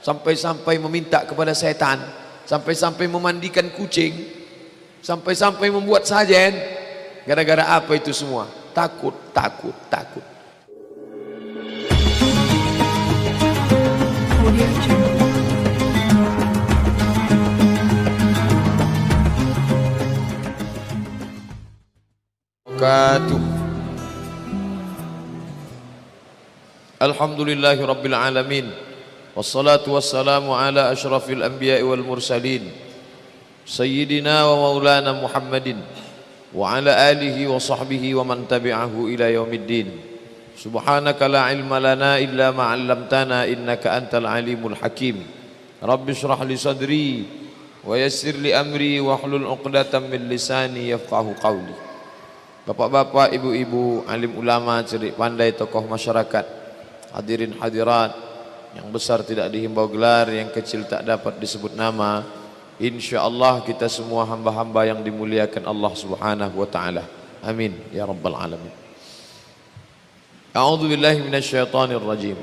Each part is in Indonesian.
sampai-sampai meminta kepada setan, sampai-sampai memandikan kucing, sampai-sampai membuat sajen. Gara-gara apa itu semua? Takut, takut, takut. Alhamdulillahi Rabbil Alamin, wassalatu wassalamu ala ashrafil anbiya'i wal mursalin, Sayyidina wa maulana Muhammadin wa ala alihi wa sahbihi wa man tabi'ahu ila yaumiddin. Subhanaka la ilma lana illa ma 'allamtana innaka antal alimul hakim. Rabbi shrah li sadri wa yassir li amri wa hlul 'uqdatam min lisani yafqahu qawli. Bapak-bapak, ibu-ibu, alim ulama, cerdik pandai, tokoh masyarakat, hadirin hadirat, yang besar tidak dihimbau gelar, yang kecil tak dapat disebut nama. InsyaAllah kita semua hamba-hamba yang dimuliakan Allah subhanahu wa ta'ala. Amin ya rabbal alamin. A'udzu billahi minasyaitonir rajim.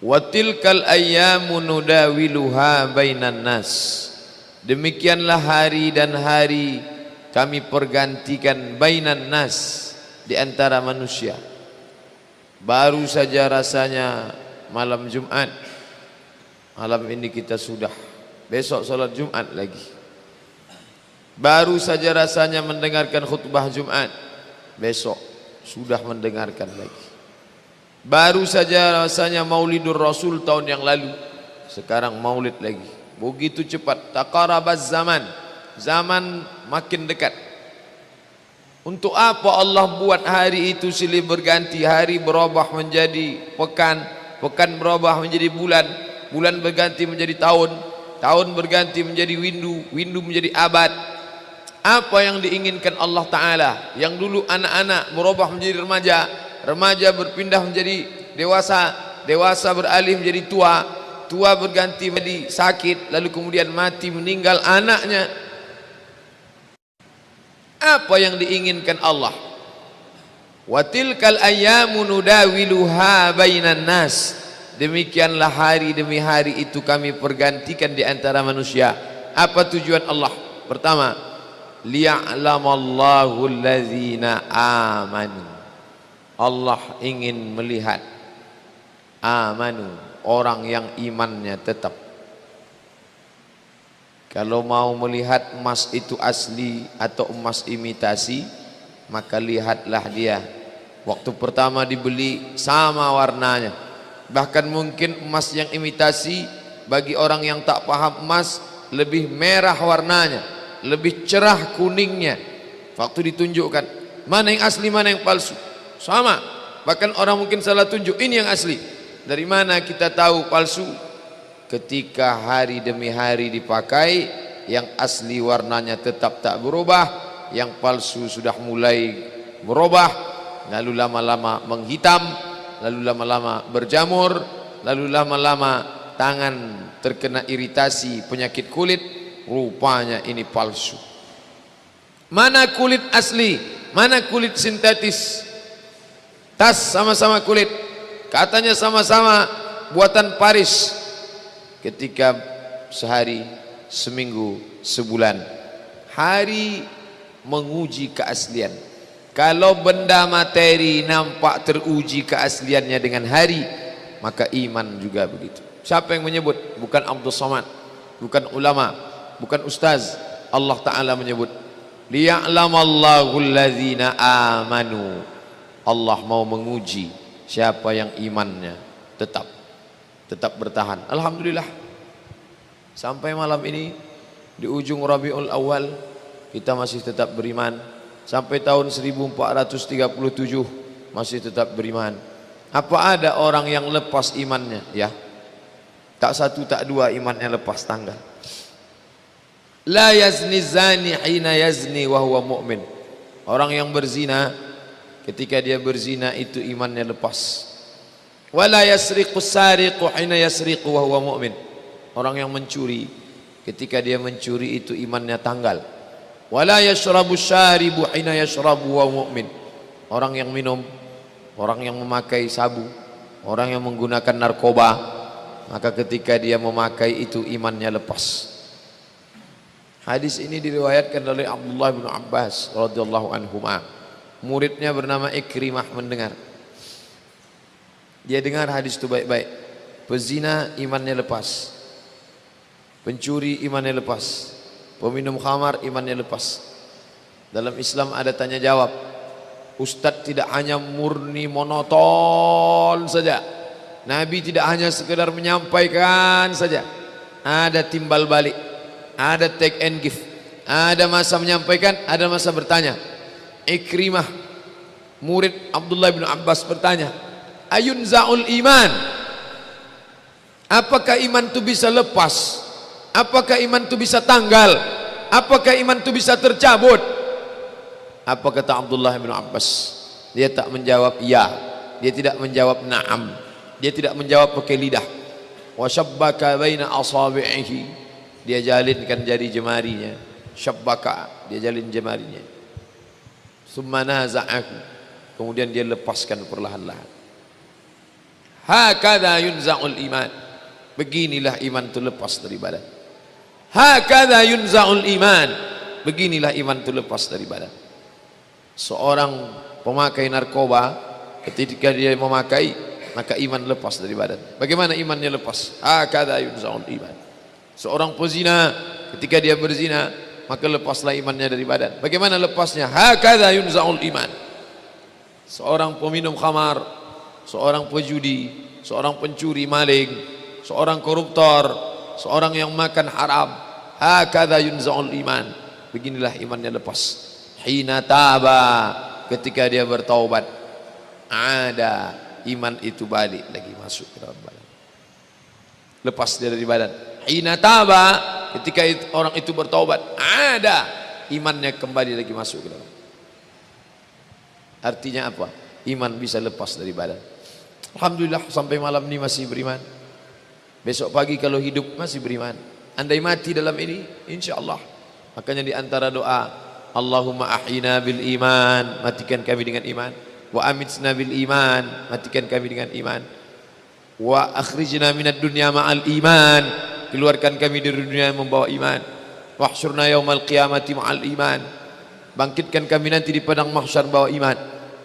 Wa tilkal ayyamu nudawiluha bainan nas. Demikianlah hari dan hari kami pergantikan bainan nas, di antara manusia. Baru saja rasanya malam Jumat, malam ini kita sudah, besok salat Jumat lagi. Baru saja rasanya mendengarkan khutbah Jumat, besok sudah mendengarkan lagi. Baru saja rasanya Maulidur Rasul tahun yang lalu, sekarang Maulid lagi. Begitu cepat, taqarabaz zaman, zaman makin dekat. Untuk apa Allah buat hari itu silih berganti? Hari berubah menjadi pekan, pekan berubah menjadi bulan, bulan berganti menjadi tahun, tahun berganti menjadi windu, windu menjadi abad. Apa yang diinginkan Allah Ta'ala? Yang dulu anak-anak berubah menjadi remaja, remaja berpindah menjadi dewasa, dewasa beralih menjadi tua, tua berganti menjadi sakit, lalu kemudian mati, meninggal anaknya. Apa yang diinginkan Allah? Wa tilkal ayyamu nudawiluha bainan nas. Demikianlah hari demi hari itu kami pergantikan di antara manusia. Apa tujuan Allah? Pertama, liya'lamallahu allazina amanu. Allah ingin melihat amanu, orang yang imannya tetap. Kalau mau melihat emas itu asli atau emas imitasi, maka lihatlah dia. Waktu pertama dibeli sama warnanya. Bahkan mungkin emas yang imitasi bagi orang yang tak paham emas lebih merah warnanya, lebih cerah kuningnya. Waktu ditunjukkan mana yang asli, mana yang palsu, sama. Bahkan orang mungkin salah tunjuk, ini yang asli. Dari mana kita tahu palsu? Ketika hari demi hari dipakai, yang asli warnanya tetap tak berubah, yang palsu sudah mulai berubah, lalu lama-lama menghitam, lalu lama-lama berjamur, lalu lama-lama tangan terkena iritasi penyakit kulit, rupanya ini palsu. Mana kulit asli, mana kulit sintetis? Tas sama-sama kulit, katanya sama-sama buatan Paris. Ketika sehari, seminggu, sebulan, hari menguji keaslian. Kalau benda materi nampak teruji keasliannya dengan hari, maka iman juga begitu. Siapa yang menyebut? Bukan Abdul Somad, bukan ulama, bukan ustaz. Allah Ta'ala menyebut liya'lamallahu allazina amanu. Allah mau menguji siapa yang imannya tetap bertahan. Alhamdulillah, sampai malam ini di ujung Rabiul Awal kita masih tetap beriman. Sampai tahun 1437 masih tetap beriman. Apa ada orang yang lepas imannya? Ya, tak satu tak dua imannya lepas tanggal. La yazni zani hina yazni wa huwa mu'min. Orang yang berzina, ketika dia berzina itu imannya lepas. Wala yasriqu sariqu hina yasriqu wa huwa mu'min. Orang yang mencuri, ketika dia mencuri itu imannya tanggal. Wala yashrabu syaribu hina yashrabu wa mu'min. Orang yang minum, orang yang memakai sabu, orang yang menggunakan narkoba, maka ketika dia memakai itu imannya lepas. Hadis ini diriwayatkan oleh Abdullah bin Abbas radhiyallahu anhuma. Muridnya bernama Ikrimah mendengar. Dia dengar hadis itu baik-baik. Pezina imannya lepas, pencuri imannya lepas, peminum khamar imannya lepas. Dalam Islam ada tanya jawab. Ustadz tidak hanya murni monoton saja, Nabi tidak hanya sekedar menyampaikan saja, ada timbal balik, ada take and give, ada masa menyampaikan, ada masa bertanya. Ikrimah murid Abdullah bin Abbas bertanya, ayunza'ul iman, apakah iman itu bisa lepas, apakah iman itu bisa tanggal, apakah iman itu bisa tercabut? Apa kata Abdullah bin Abbas? Dia tak menjawab ya, dia tidak menjawab na'am, dia tidak menjawab pakai lidah. Wa syabbaka baina asabi'ihi, dia jalinkan jari jemarinya. Syabbaka, dia jalin jemarinya. Summa naza'ahu, kemudian dia lepaskan perlahan-lahan. Hakadha yunza'ul iman, beginilah iman itu lepas dari badan. Hakadha yunza'ul iman, beginilah iman itu lepas dari badan. Seorang pemakai narkoba ketika dia memakai, maka iman lepas dari badan. Bagaimana imannya lepas? Hakadha yunza'ul iman. Seorang pezina ketika dia berzina, maka lepaslah imannya dari badan. Bagaimana lepasnya? Hakadha yunza'ul iman. Seorang peminum khamar, seorang pejudi, seorang pencuri maling, seorang koruptor, seorang yang makan haram, hakadha yunza'ul iman. Beginilah imannya lepas. Hina taba, ketika dia bertaubat, ada iman itu balik lagi masuk ke dalam badan, lepas dari badan. Hina taba, ketika orang itu bertaubat, ada imannya kembali lagi masuk ke dalam. Artinya apa? Iman bisa lepas dari badan. Alhamdulillah sampai malam ini masih beriman. Besok pagi kalau hidup masih beriman. Andai mati dalam ini, insya Allah. Makanya di antara doa, Allahumma ahyina bil iman, matikan kami dengan iman. Wa amitna bil iman, matikan kami dengan iman. Wa akhrijna minad dunya ma'al iman, keluarkan kami dari dunia membawa iman. Wahsyurna yaumal qiyamati ma'al iman, bangkitkan kami nanti di padang mahsyar bawa iman.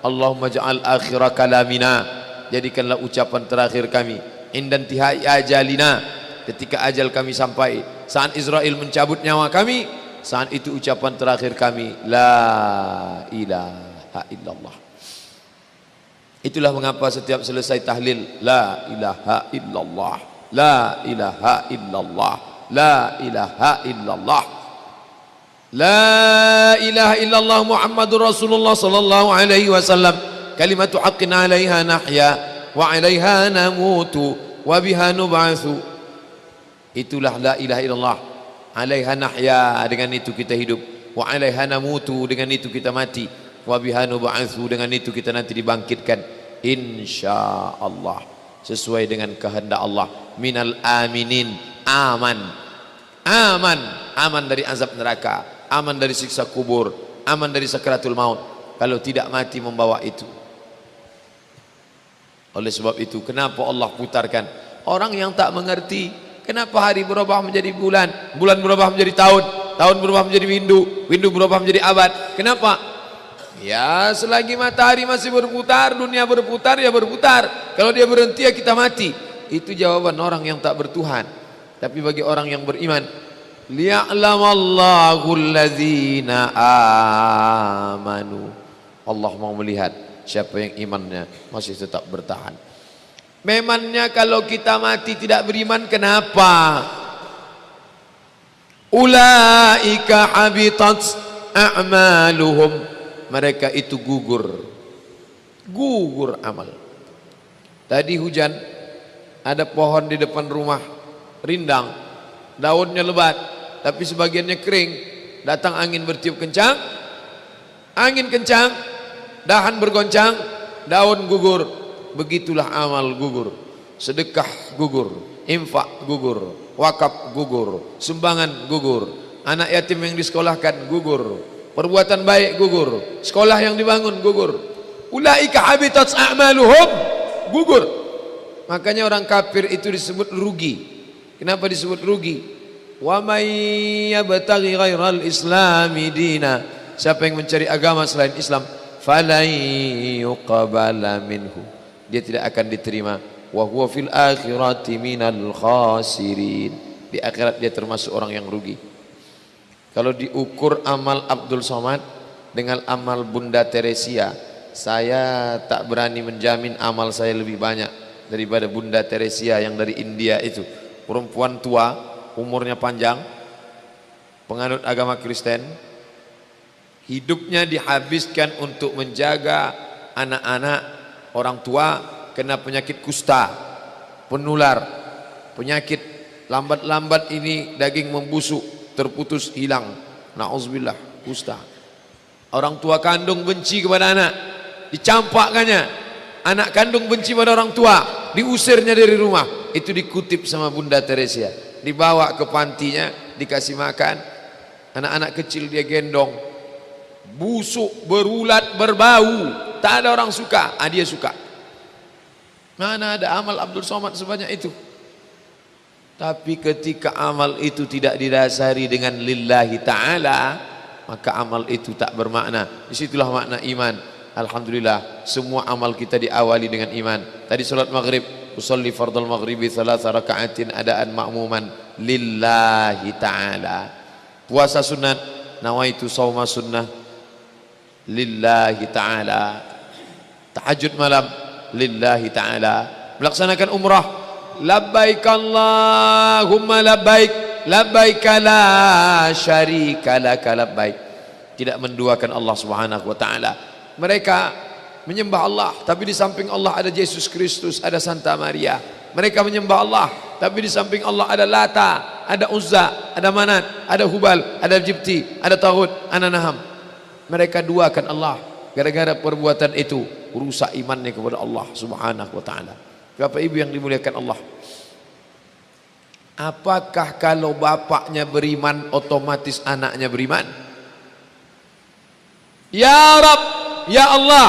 Allahumma ja'al akhira kalamina, jadikanlah ucapan terakhir kami. Indan tihai ajalina, ketika ajal kami sampai, saat Israel mencabut nyawa kami, saat itu ucapan terakhir kami, la ilaha illallah. Itulah mengapa setiap selesai tahlil, la ilaha illallah, la ilaha illallah, la ilaha illallah, la ilaha illallah Muhammadur Rasulullah sallallahu alaihi wasallam, kalimatu haqqin 'alaiha nahya wa 'alaiha namutu wa biha nub'atsu. Itulah la ilaha illallah. 'Alaiha nahya, dengan itu kita hidup, wa 'alaiha namutu, dengan itu kita mati, wa biha nub'atsu, dengan itu kita nanti dibangkitkan insyaallah sesuai dengan kehendak Allah. Minal aminin, aman, aman, aman dari azab neraka, aman dari siksa kubur, aman dari sakaratul maut kalau tidak mati membawa itu. Oleh sebab itu, kenapa Allah putarkan? Orang yang tak mengerti, kenapa hari berubah menjadi bulan, bulan berubah menjadi tahun, tahun berubah menjadi windu, windu berubah menjadi abad? Kenapa? Ya, selagi matahari masih berputar, dunia berputar, ya berputar. Kalau dia berhenti, ya kita mati. Itu jawaban orang yang tak bertuhan. Tapi bagi orang yang beriman, liya'lamallahu allazina amanu, Allah mau melihat siapa yang imannya masih tetap bertahan. Memangnya kalau kita mati tidak beriman, kenapa? Ulaika habitat a'maluhum, mereka itu gugur, gugur amal. Tadi hujan, ada pohon di depan rumah rindang, daunnya lebat, tapi sebagiannya kering. Datang angin bertiup kencang, angin kencang, dahan bergoncang, daun gugur. Begitulah amal gugur. Sedekah gugur, infak gugur, wakaf gugur, sumbangan gugur, anak yatim yang disekolahkan gugur, perbuatan baik gugur, sekolah yang dibangun gugur. Ulaika habitat a'maluhum, gugur. Makanya orang kafir itu disebut rugi. Kenapa disebut rugi? Wa may yabtaghi ghairal islami dina, siapa yang mencari agama selain Islam, falan yuqbala minhu, dia tidak akan diterima. Wa huwa fil akhirati minal khasirin, di akhirat dia termasuk orang yang rugi. Kalau diukur amal Abdul Somad dengan amal Bunda Teresia, saya tak berani menjamin amal saya lebih banyak daripada Bunda Teresia yang dari India itu. Perempuan tua, umurnya panjang, penganut agama Kristen, hidupnya dihabiskan untuk menjaga anak-anak orang tua kena penyakit kusta, penular, penyakit lambat-lambat ini daging membusuk, terputus, hilang. Na'udzubillah, kusta. Orang tua kandung benci kepada anak, dicampakkannya. Anak kandung benci pada orang tua, diusirnya dari rumah. Itu dikutip sama Bunda Teresia, dibawa ke pantinya, dikasih makan. Anak-anak kecil dia gendong, busuk, berulat, berbau, tak ada orang suka. Dia suka. Mana ada amal Abdul Somad sebanyak itu? Tapi ketika amal itu tidak didasari dengan lillahi ta'ala, maka amal itu tak bermakna. Disitulah makna iman. Alhamdulillah, semua amal kita diawali dengan iman. Tadi salat maghrib, usolli fardal maghribi 3 raka'atin adaan ma'muman lillahi ta'ala. Puasa sunat, nawaitu sawma sunnah lillahi ta'ala. Tahajud malam lillahi ta'ala. Melaksanakan umrah, labbaik Allahumma labbaik, labbaik la syarika laka labbaik. Tidak menduakan Allah Subhanahu wa taala. Mereka menyembah Allah, tapi di samping Allah ada Yesus Kristus, ada Santa Maria. Mereka menyembah Allah, tapi di samping Allah ada Lata, ada Uzza, ada Manat, ada Hubal, ada Jibti, ada Taghut, ada Naham. Mereka duakan Allah. Gara-gara perbuatan itu rusak imannya kepada Allah Subhanahu wa taala. Bapak Ibu yang dimuliakan Allah, apakah kalau bapaknya beriman otomatis anaknya beriman? Ya Rabb, ya Allah,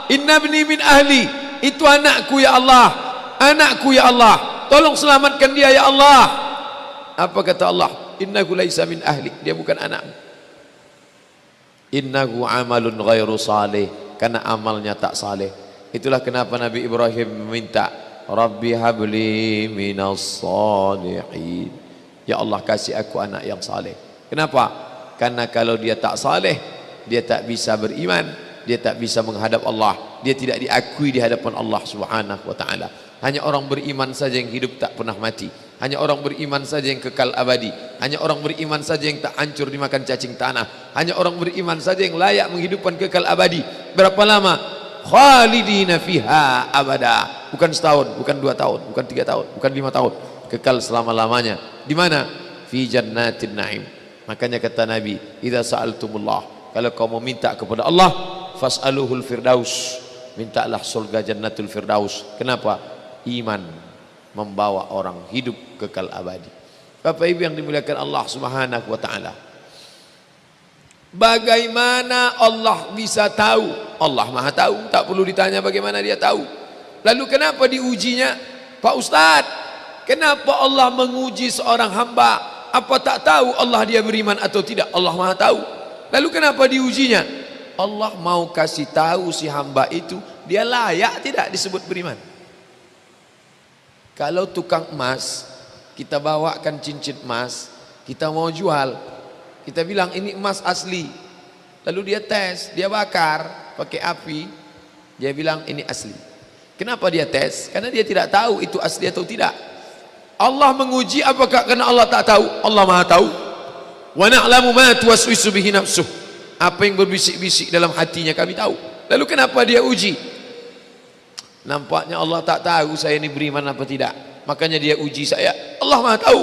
inna ibni min ahli, itu anakku ya Allah, anakku ya Allah, tolong selamatkan dia ya Allah. Apa kata Allah? Innahu laisa min ahli, dia bukan anakmu. Innahu amalun ghairu salih, karena amalnya tak saleh. Itulah kenapa Nabi Ibrahim meminta, Rabbi habli minas salihin, ya Allah kasih aku anak yang saleh. Kenapa? Karena kalau dia tak saleh, dia tak bisa beriman, dia tak bisa menghadap Allah, dia tidak diakui di hadapan Allah Subhanahu wa taala. Hanya orang beriman saja yang hidup tak pernah mati, hanya orang beriman saja yang kekal abadi, hanya orang beriman saja yang tak hancur dimakan cacing tanah, hanya orang beriman saja yang layak menghidupkan kekal abadi. Berapa lama? Khalidina fiha abada. Bukan setahun, bukan 2 tahun, bukan 3 tahun, bukan 5 tahun, kekal selama-lamanya. Di mana? Fi jannatin na'im. Makanya kata Nabi, idza sa'altumullah, kalau kau meminta kepada Allah, fas'aluhul firdaus, mintalah surga jannatul firdaus. Kenapa? Iman membawa orang hidup kekal abadi. Bapak Ibu yang dimuliakan Allah Subhanahu wa taala, bagaimana Allah bisa tahu? Allah Maha tahu, tak perlu ditanya bagaimana dia tahu. Lalu kenapa diujinya? Pak Ustadz, kenapa Allah menguji seorang hamba? Apa tak tahu Allah dia beriman atau tidak? Allah Maha tahu. Lalu kenapa diujinya? Allah mau kasih tahu si hamba itu dia layak tidak disebut beriman. Kalau tukang emas, kita bawakan cincin emas, kita mau jual, kita bilang ini emas asli, lalu dia tes, dia bakar pakai api, dia bilang ini asli. Kenapa dia tes? Karena dia tidak tahu itu asli atau tidak. Allah menguji apakah karena Allah tak tahu? Allah Maha tahu. Wa na'lamu ma tuwaswisu bihi nafsuh, apa yang berbisik-bisik dalam hatinya kami tahu. Lalu kenapa dia uji? Nampaknya Allah tak tahu saya ini beriman apa tidak, makanya dia uji saya. Allah Maha tahu.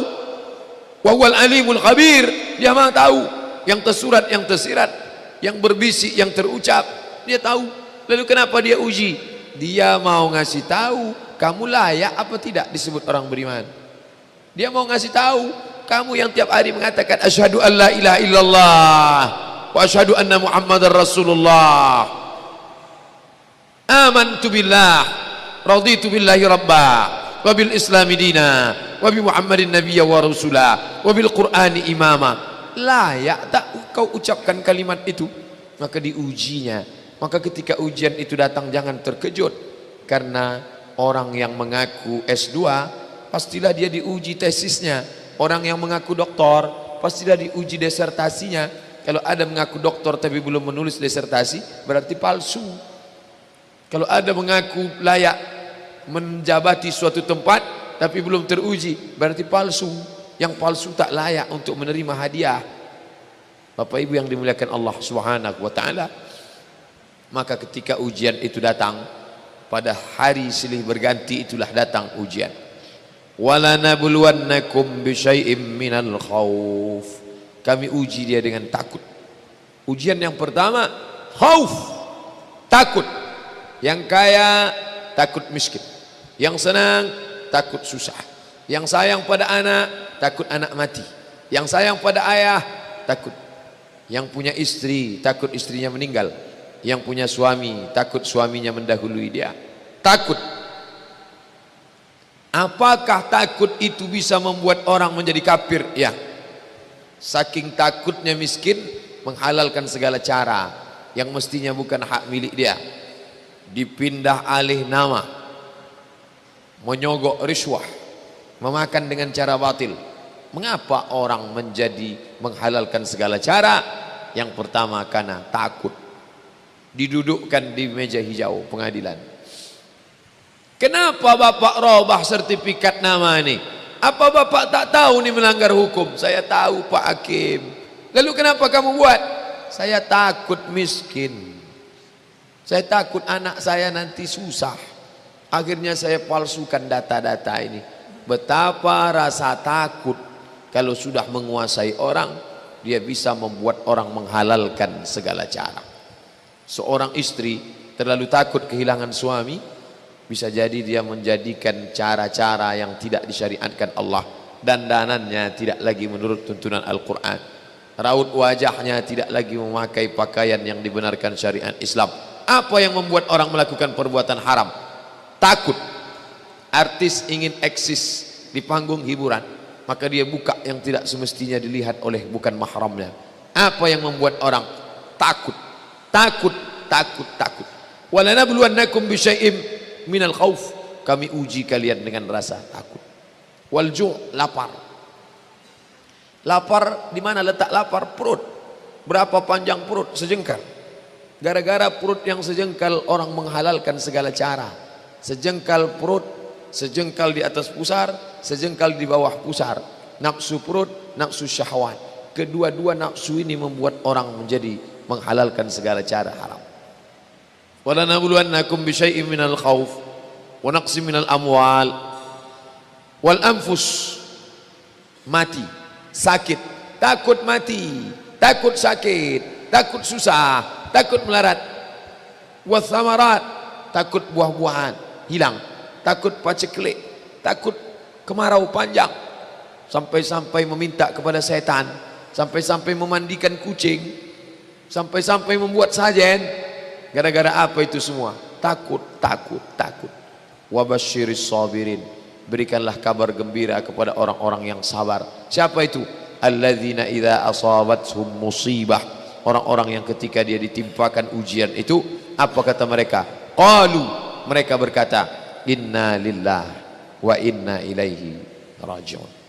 Wa huwal alimul khabir, dia Maha tahu yang tersurat, yang tersirat, yang berbisik, yang terucap, dia tahu. Lalu kenapa dia uji? Dia mau ngasih tahu kamu layak apa tidak disebut orang beriman. Dia mau ngasih tahu kamu yang tiap hari mengatakan asyhadu an la ilaha illallah wa asyhadu anna muhammadar rasulullah, amantu billah, raditu billahi rabbah, wa bil islami dina wa bi muhammadin nabiyya wa rasula wa bil qur'ani imama. Layak tak kau ucapkan kalimat itu? Maka diujinya. Maka ketika ujian itu datang jangan terkejut, karena orang yang mengaku S2 pastilah dia diuji tesisnya. Orang yang mengaku doktor pastilah diuji disertasinya. Kalau ada mengaku doktor tapi belum menulis disertasi, berarti palsu. Kalau ada mengaku layak menjabati suatu tempat tapi belum teruji, berarti palsu. Yang palsu tak layak untuk menerima hadiah. Bapak Ibu yang dimuliakan Allah Subhanahu wa taala, maka ketika ujian itu datang, pada hari silih berganti itulah datang ujian. Wala nabluwannakum bisyai'im minal khauf. Kami uji dia dengan takut. Ujian yang pertama khauf, takut. Yang kaya takut miskin, yang senang takut susah, yang sayang pada anak takut anak mati, yang sayang pada ayah takut, yang punya istri takut istrinya meninggal, yang punya suami takut suaminya mendahului dia. Takut. Apakah takut itu bisa membuat orang menjadi kafir? Ya. Saking takutnya miskin menghalalkan segala cara yang mestinya bukan hak milik dia. Dipindah alih nama, menyogok riswah, memakan dengan cara batil. Mengapa orang menjadi menghalalkan segala cara? Yang pertama karena takut. Didudukkan di meja hijau pengadilan. Kenapa Bapak robah sertifikat nama ini? Apa Bapak tak tahu ini melanggar hukum? Saya tahu Pak Hakim. Lalu kenapa kamu buat? Saya takut miskin. Saya takut anak saya nanti susah. Akhirnya saya palsukan data-data ini. Betapa rasa takut kalau sudah menguasai orang, dia bisa membuat orang menghalalkan segala cara. Seorang istri terlalu takut kehilangan suami, bisa jadi dia menjadikan cara-cara yang tidak disyariatkan Allah. Dandanannya tidak lagi menurut tuntunan Al-Quran. Raut wajahnya tidak lagi memakai pakaian yang dibenarkan syariat Islam. Apa yang membuat orang melakukan perbuatan haram? Takut. Artis ingin eksis di panggung hiburan, maka dia buka yang tidak semestinya dilihat oleh bukan mahramnya. Apa yang membuat orang takut? Takut, takut, takut. Walanabluwannakum bisyai'im minal khauf. Kami uji kalian dengan rasa takut. Wal ju', lapar. Lapar, di mana letak lapar? Perut. Berapa panjang perut? Sejengkal. Gara-gara perut yang sejengkal orang menghalalkan segala cara. Sejengkal perut, sejengkal di atas pusar, sejengkal di bawah pusar. Nafsu perut, nafsu syahwat. Kedua-dua nafsu ini membuat orang menjadi menghalalkan segala cara haram. Wala nabluwannakum bisyai'in minal khauf wa naqsim minal amwal wal anfus. Mati, sakit, takut mati, takut sakit, takut susah, takut melarat. Wathamarat, takut buah-buahan hilang, takut paceklik, takut kemarau panjang, sampai-sampai meminta kepada setan, sampai-sampai memandikan kucing, sampai-sampai membuat sajen. Gara-gara apa itu semua? Takut, takut, takut. Wabasyiris sabirin, berikanlah kabar gembira kepada orang-orang yang sabar. Siapa itu? Alladzina idza asabathum musibah, orang-orang yang ketika dia ditimpakan ujian itu, apa kata mereka? Qalu, mereka berkata, inna lillah wa inna ilaihi raji'un.